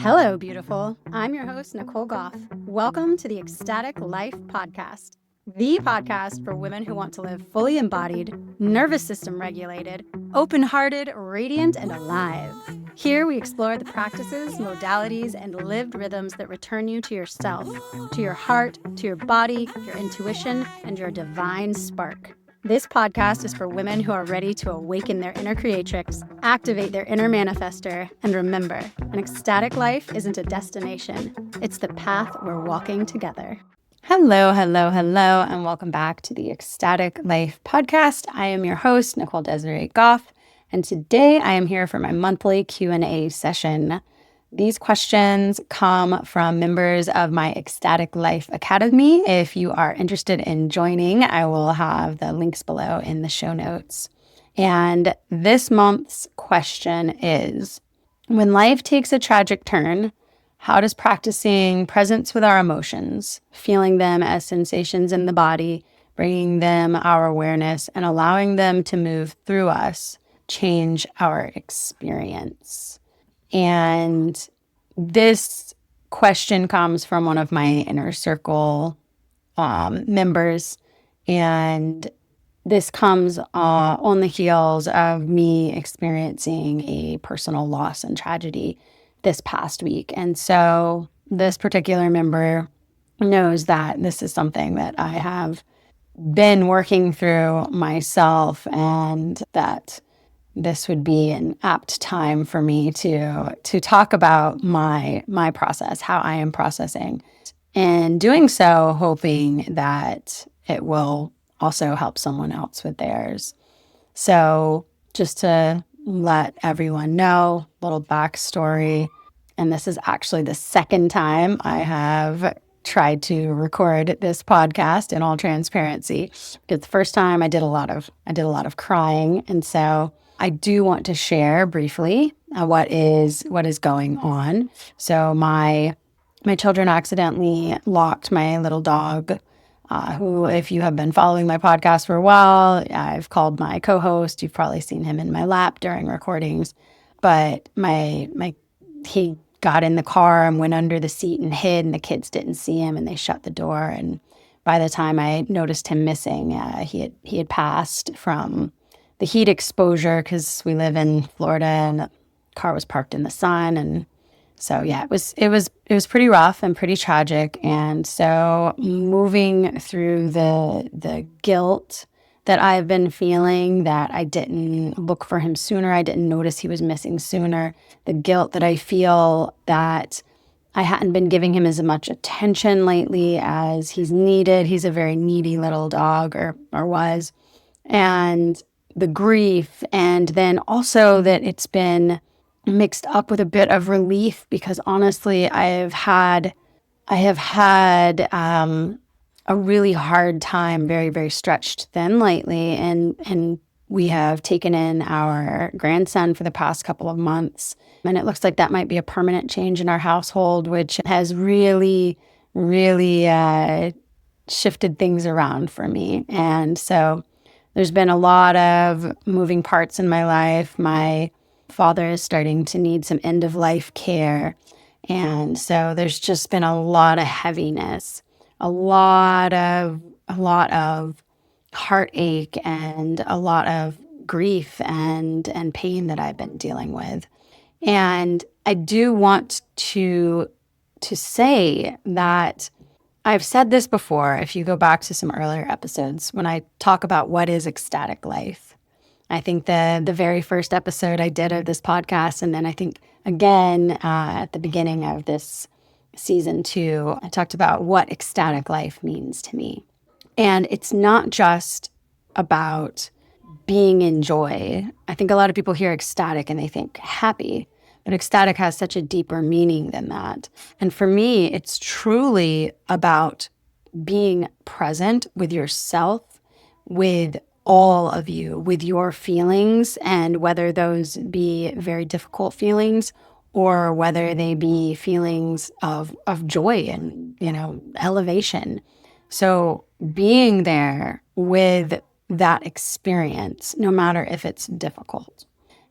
Hello, beautiful. I'm your host, Nicole Goff. Welcome to the Ecstatic Life Podcast, the podcast for women who want to live fully embodied, nervous system regulated, open-hearted, radiant, and alive. Here we explore the practices, modalities, and lived rhythms that return you to yourself, to your heart, to your body, your intuition, and your divine spark. This podcast is for women who are ready to awaken their inner creatrix, activate their inner manifester, and remember, an ecstatic life isn't a destination. It's the path we're walking together. Hello, and welcome back to the Ecstatic Life Podcast. I am your host, Nicole Desiree Goff, and today I am here for my monthly Q&A session. These questions come from members of my Ecstatic Life Academy. If you are interested in joining, I will have the links below in the show notes. And this month's question is, when life takes a tragic turn, how does practicing presence with our emotions, feeling them as sensations in the body, bringing them our awareness, and allowing them to move through us, change our experience? And this question comes from one of my inner circle members. And this comes on the heels of me experiencing a personal loss and tragedy this past week. And so this particular member knows that this is something that I have been working through myself, and that this would be an apt time for me to talk about my process, how I am processing, and doing so, hoping that it will also help someone else with theirs. So just to let everyone know, little backstory, and this is actually the second time I have tried to record this podcast in all transparency. Because the first time I did a lot of crying, and so I do want to share briefly what is going on. So my children accidentally locked my little dog, who, if you have been following my podcast for a while, I've called my co-host. You've probably seen him in my lap during recordings. But he got in the car and went under the seat and hid, and the kids didn't see him, and they shut the door. And by the time I noticed him missing, he had passed from the heat exposure, because we live in Florida and the car was parked in the sun. And so, yeah, it was pretty rough and pretty tragic. And so moving through the guilt that I've been feeling, that I didn't look for him sooner, I didn't notice he was missing sooner, the guilt that I feel that I hadn't been giving him as much attention lately as he's needed. He's a very needy little dog, or was. And the grief, and then also that it's been mixed up with a bit of relief, because honestly, I have had a really hard time, very, very stretched thin lately, and we have taken in our grandson for the past couple of months, and it looks like that might be a permanent change in our household, which has really, really shifted things around for me. And so there's been a lot of moving parts in my life. My father is starting to need some end-of-life care. And so there's just been a lot of heaviness, a lot of heartache, and a lot of grief and pain that I've been dealing with. And I do want to say that I've said this before. If you go back to some earlier episodes, when I talk about what is ecstatic life, I think the very first episode I did of this podcast, and then I think again at the beginning of this season 2, I talked about what ecstatic life means to me. And it's not just about being in joy. I think a lot of people hear ecstatic and they think happy, but ecstatic has such a deeper meaning than that. And for me, it's truly about being present with yourself, with all of you, with your feelings, and whether those be very difficult feelings or whether they be feelings of joy and, elevation. So being there with that experience, no matter if it's difficult.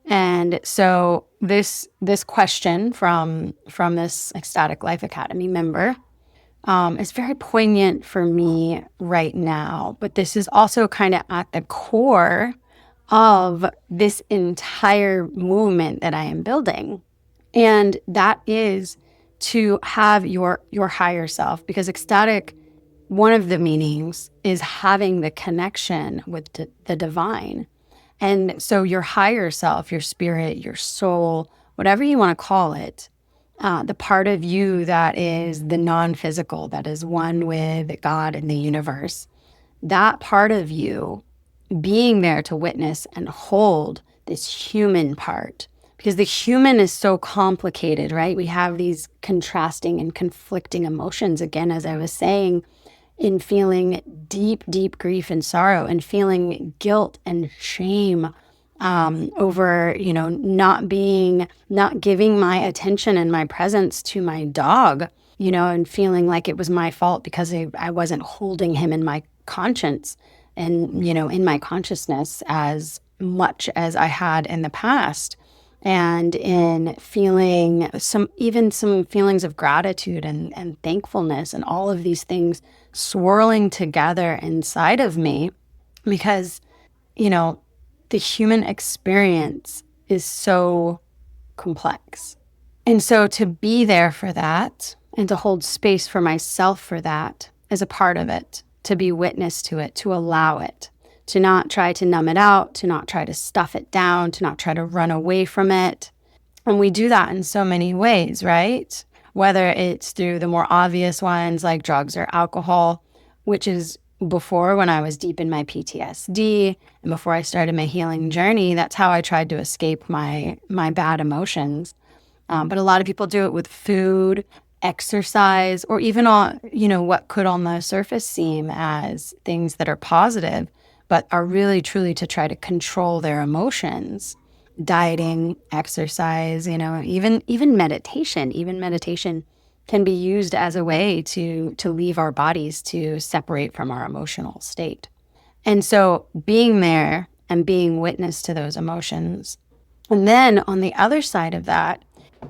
And so this question from this Ecstatic Life Academy member is very poignant for me right now. But this is also kind of at the core of this entire movement that I am building. And that is to have your higher self, because ecstatic, one of the meanings is having the connection with the divine. And so your higher self, your spirit, your soul, whatever you want to call it, the part of you that is the non-physical, that is one with God and the universe, that part of you being there to witness and hold this human part. Because the human is so complicated, right? We have these contrasting and conflicting emotions, again, as I was saying, in feeling deep, deep grief and sorrow, and feeling guilt and shame over, not giving my attention and my presence to my dog, and feeling like it was my fault because I wasn't holding him in my conscience and, in my consciousness as much as I had in the past. And in feeling some feelings of gratitude and thankfulness and all of these things swirling together inside of me, because, the human experience is so complex. And so to be there for that and to hold space for myself for that is a part of it, to be witness to it, to allow it, to not try to numb it out, to not try to stuff it down, to not try to run away from it. And we do that in so many ways, right? Whether it's through the more obvious ones like drugs or alcohol, which is before, when I was deep in my PTSD and before I started my healing journey, that's how I tried to escape my bad emotions. But a lot of people do it with food, exercise, or even on, what could on the surface seem as things that are positive, but are really truly to try to control their emotions. Dieting, exercise, even meditation. Even meditation can be used as a way to leave our bodies, to separate from our emotional state. And so being there and being witness to those emotions. And then on the other side of that,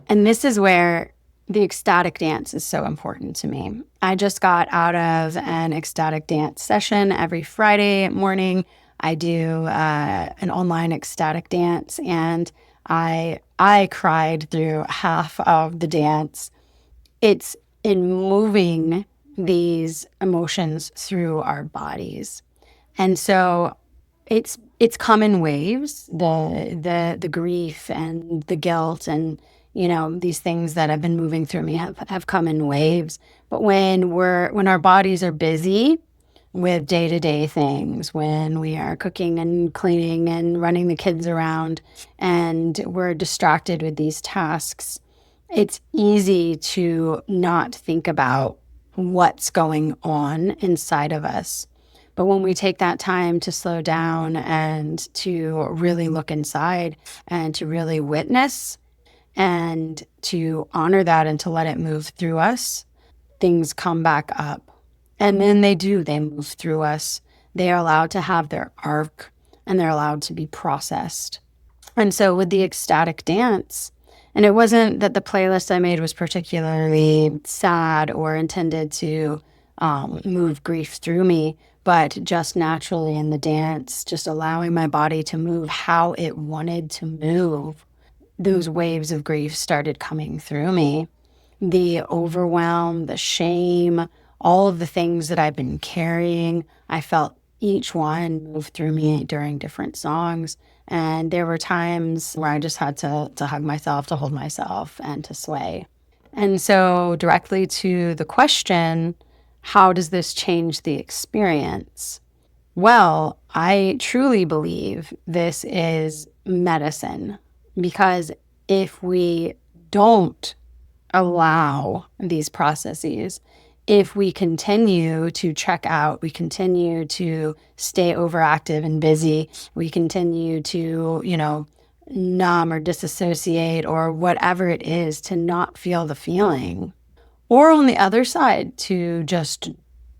and this is where the ecstatic dance is so important to me. I just got out of an ecstatic dance session. Every Friday morning, I do an online ecstatic dance, and I cried through half of the dance. It's in moving these emotions through our bodies. And so it's come in waves, the grief and the guilt and, these things that have been moving through me have come in waves. But when our bodies are busy with day-to-day things, when we are cooking and cleaning and running the kids around and we're distracted with these tasks, it's easy to not think about what's going on inside of us. But when we take that time to slow down and to really look inside and to really witness and to honor that and to let it move through us, things come back up. And then they move through us. They are allowed to have their arc and they're allowed to be processed. And so with the ecstatic dance, and it wasn't that the playlist I made was particularly sad or intended to move grief through me, but just naturally in the dance, just allowing my body to move how it wanted to move, those waves of grief started coming through me. The overwhelm, the shame, all of the things that I've been carrying, I felt each one move through me during different songs. And there were times where I just had to hug myself, to hold myself, and to sway. And so directly to the question, how does this change the experience? Well, I truly believe this is medicine, because if we don't allow these processes, if we continue to check out, we continue to stay overactive and busy, we continue to, numb or disassociate or whatever it is to not feel the feeling, or on the other side, to just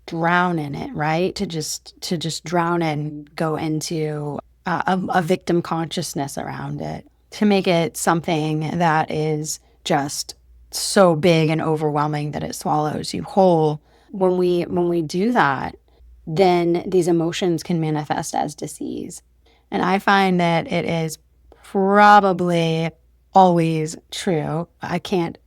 drown in it, right? To just drown and go into a victim consciousness around it. to make it something that is just so big and overwhelming that it swallows you whole. When we do that, then these emotions can manifest as disease. And I find that it is probably always true. I can't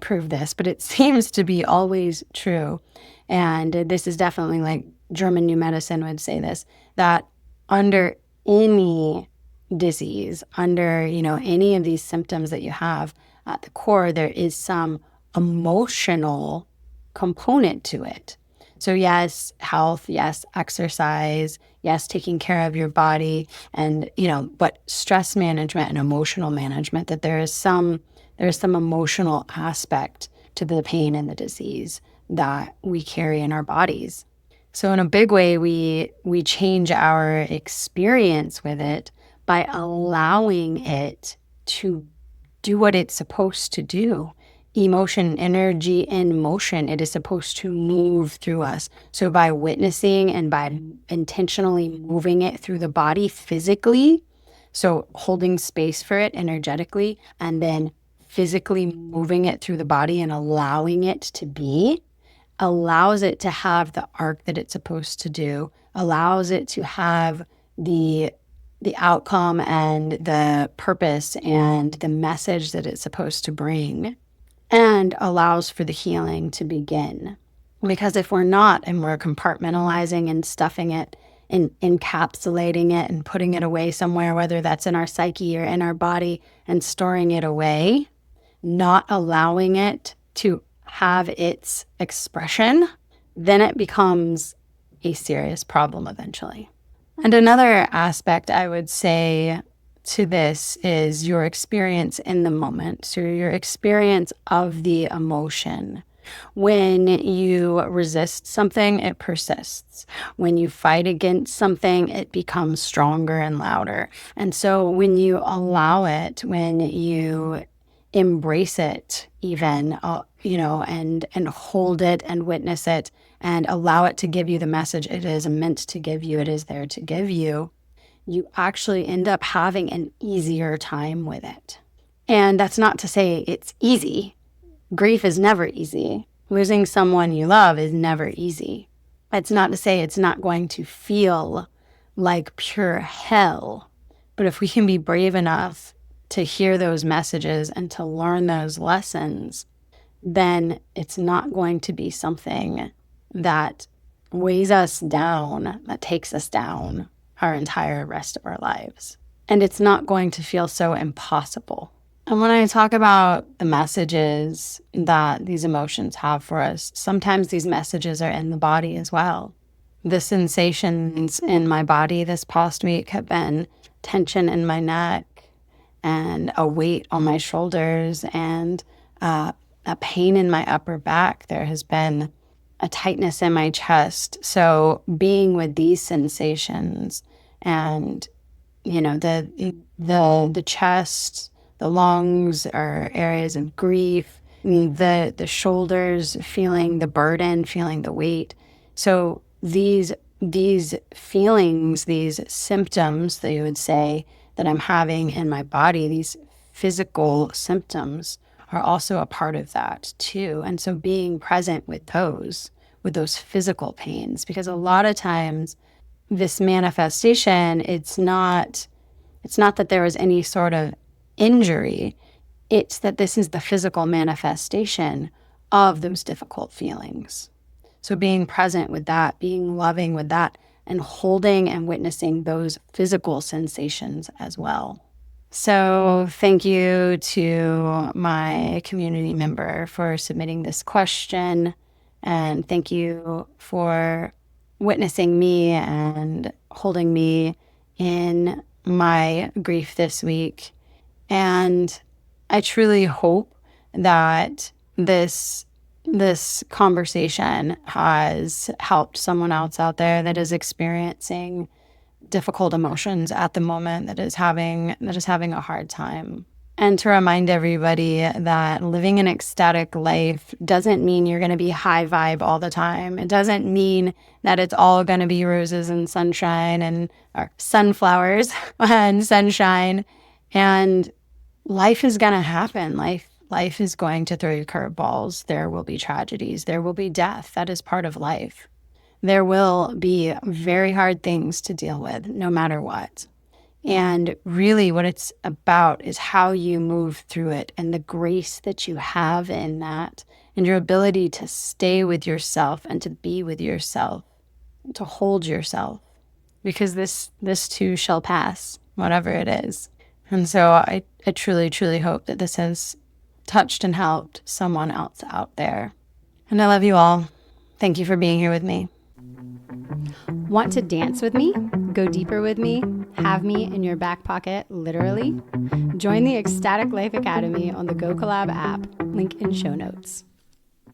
prove this, but it seems to be always true. And this is definitely, like, German New Medicine would say this, that under any disease, under, any of these symptoms that you have, at the core, there is some emotional component to it. So yes, health, yes, exercise, yes, taking care of your body, and, but stress management and emotional management, that there is some emotional aspect to the pain and the disease that we carry in our bodies. So in a big way, we change our experience with it by allowing it to do what it's supposed to do. Emotion, energy in motion, it is supposed to move through us. So by witnessing and by intentionally moving it through the body physically, so holding space for it energetically, and then physically moving it through the body and allowing it to be, allows it to have the arc that it's supposed to do, allows it to have the outcome and the purpose and the message that it's supposed to bring, and allows for the healing to begin. Because if we're not, and we're compartmentalizing and stuffing it and encapsulating it and putting it away somewhere, whether that's in our psyche or in our body, and storing it away, not allowing it to have its expression, then it becomes a serious problem eventually. And another aspect I would say to this is your experience in the moment. So your experience of the emotion. When you resist something, it persists. When you fight against something, it becomes stronger and louder. And so when you allow it, when you embrace it even, and hold it and witness it and allow it to give you the message it is meant to give you, it is there to give you, you actually end up having an easier time with it. And that's not to say it's easy. Grief is never easy. Losing someone you love is never easy. It's not to say it's not going to feel like pure hell. But if we can be brave enough to hear those messages and to learn those lessons, then it's not going to be something that weighs us down, that takes us down our entire rest of our lives. And it's not going to feel so impossible. And when I talk about the messages that these emotions have for us, sometimes these messages are in the body as well. The sensations in my body this past week have been tension in my neck and a weight on my shoulders and a pain in my upper back. There has been a tightness in my chest. So being with these sensations and, the chest, the lungs are areas of grief, the shoulders, feeling the burden, feeling the weight. So these feelings, these symptoms that you would say that I'm having in my body, these physical symptoms are also a part of that too. And so being present with those physical pains, because a lot of times this manifestation, it's not that there was any sort of injury. It's that this is the physical manifestation of those difficult feelings. So being present with that, being loving with that, and holding and witnessing those physical sensations as well. So thank you to my community member for submitting this question. And thank you for witnessing me and holding me in my grief this week. And I truly hope that this conversation has helped someone else out there that is experiencing difficult emotions at the moment, that is having a hard time. And to remind everybody that living an ecstatic life doesn't mean you're going to be high vibe all the time. It doesn't mean that it's all going to be roses and sunshine or sunflowers and sunshine. And life is going to happen. Life is going to throw you curveballs. There will be tragedies. There will be death. That is part of life. There will be very hard things to deal with, no matter what. And really what it's about is how you move through it and the grace that you have in that and your ability to stay with yourself and to be with yourself, to hold yourself, because this too shall pass, whatever it is. And so I truly, truly hope that this has touched and helped someone else out there. And I love you all. Thank you for being here with me. Want to dance with me? Go deeper with me? Have me in your back pocket, literally? Join the Ecstatic Life Academy on the Go Collab app, link in show notes.